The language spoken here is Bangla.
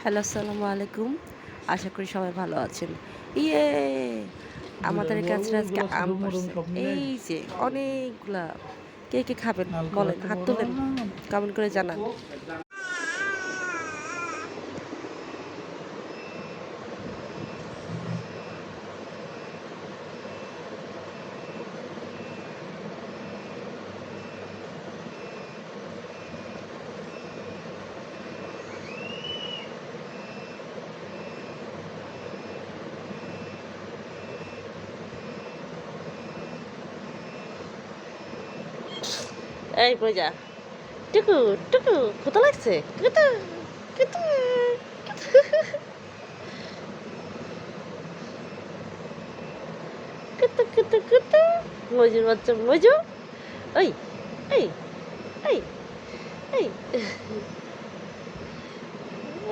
হ্যালো, আসসালামু আলাইকুম। আশা করি সবাই ভালো আছেন। ইয়ে! আমাদের গাছের আজকে ওইগুলা আম ছোট-মোটো পাড়ছে। সব মিলাই এই যে অনেকগুলা। কে, কে খাবেন? হালকা বলেন, একটা হাত বড় তোলেন। আম। কমেন্ট করে জানান। এই কই যা? টুকু, টুকু, ক্ষুধা লাগছে? কুতু, কুতু, কুতু, কুতু, কুতু। মজুর বাচ্চা মজু। ওই